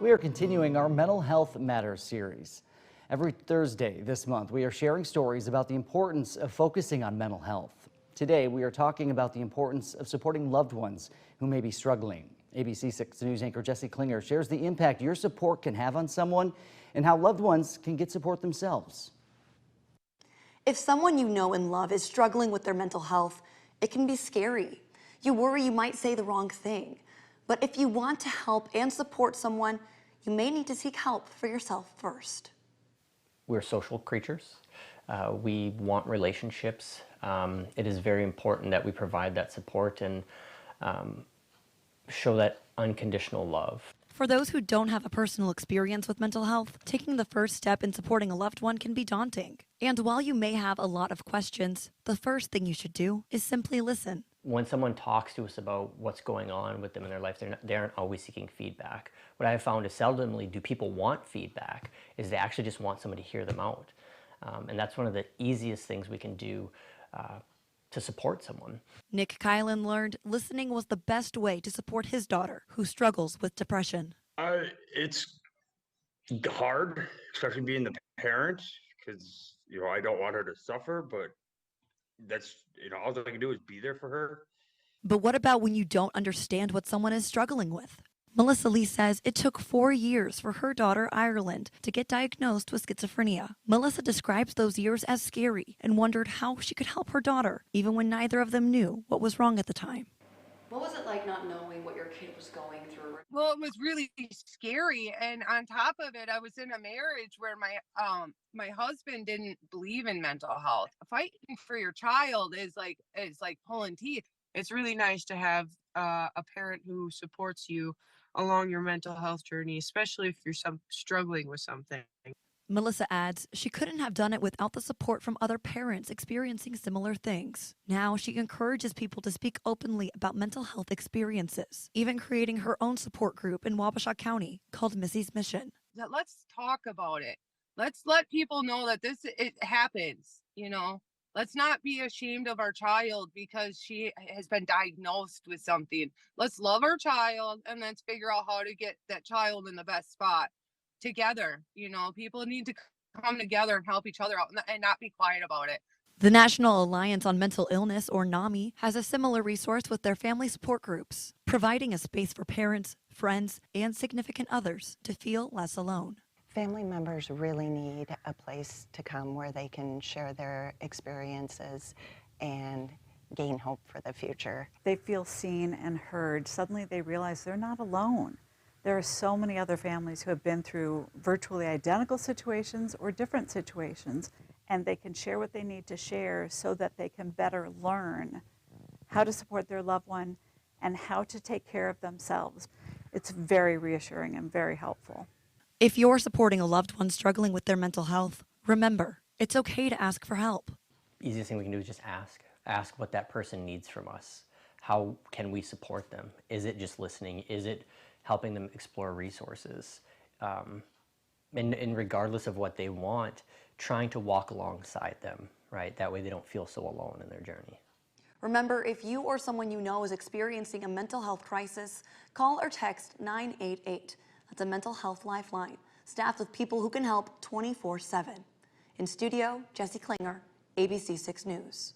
We are continuing our Mental Health Matters series. Every Thursday this month, we are sharing stories about the importance of focusing on mental health. Today, we are talking about the importance of supporting loved ones who may be struggling. ABC 6 News anchor Jesse Klinger shares the impact your support can have on someone and how loved ones can get support themselves. If someone you know and love is struggling with their mental health, it can be scary. You worry you might say the wrong thing. But if you want to help and support someone, you may need to seek help for yourself first. We're social creatures. We want relationships. It is very important that we provide that support and show that unconditional love. For those who don't have a personal experience with mental health, taking the first step in supporting a loved one can be daunting. And while you may have a lot of questions, the first thing you should do is simply listen. When someone talks to us about what's going on with them in their life, they aren't always seeking feedback. What I have found is seldomly do people want feedback, is they actually just want somebody to hear them out. And that's one of the easiest things we can do to support someone. Nick Kylan learned listening was the best way to support his daughter, who struggles with depression. It's hard, especially being the parent, because I don't want her to suffer, but that's all I can do is be there for her. But what about when you don't understand what someone is struggling with? Melissa Lee says it took 4 years for her daughter, Ireland, to get diagnosed with schizophrenia. Melissa describes those years as scary and wondered how she could help her daughter, even when neither of them knew what was wrong at the time. What was it like not knowing what your kid was going through? Well, it was really scary, and on top of it, I was in a marriage where my husband didn't believe in mental health. Fighting for your child is like pulling teeth. It's really nice to have a parent who supports you along your mental health journey, especially if you're struggling with something. Melissa adds she couldn't have done it without the support from other parents experiencing similar things. Now she encourages people to speak openly about mental health experiences, even creating her own support group in Wabasha County called Missy's Mission. Let's talk about it. Let's let people know that it happens, Let's not be ashamed of our child because she has been diagnosed with something. Let's love our child and let's figure out how to get that child in the best spot together. People need to come together and help each other out and not be quiet about it. The National Alliance on Mental Illness, or NAMI, has a similar resource with their family support groups, providing a space for parents, friends, and significant others to feel less alone. Family members really need a place to come where they can share their experiences and gain hope for the future. They feel seen and heard. Suddenly they realize they're not alone. There are so many other families who have been through virtually identical situations or different situations, and they can share what they need to share so that they can better learn how to support their loved one and how to take care of themselves. It's very reassuring and very helpful. If you're supporting a loved one struggling with their mental health, remember, it's okay to ask for help. Easiest thing we can do is just ask. Ask what that person needs from us. How can we support them? Is it just listening? Is it helping them explore resources? And regardless of what they want, trying to walk alongside them, right? That way they don't feel so alone in their journey. Remember, if you or someone you know is experiencing a mental health crisis, call or text 988. That's a mental health lifeline, staffed with people who can help 24/7. In studio, Jesse Klinger, ABC 6 News.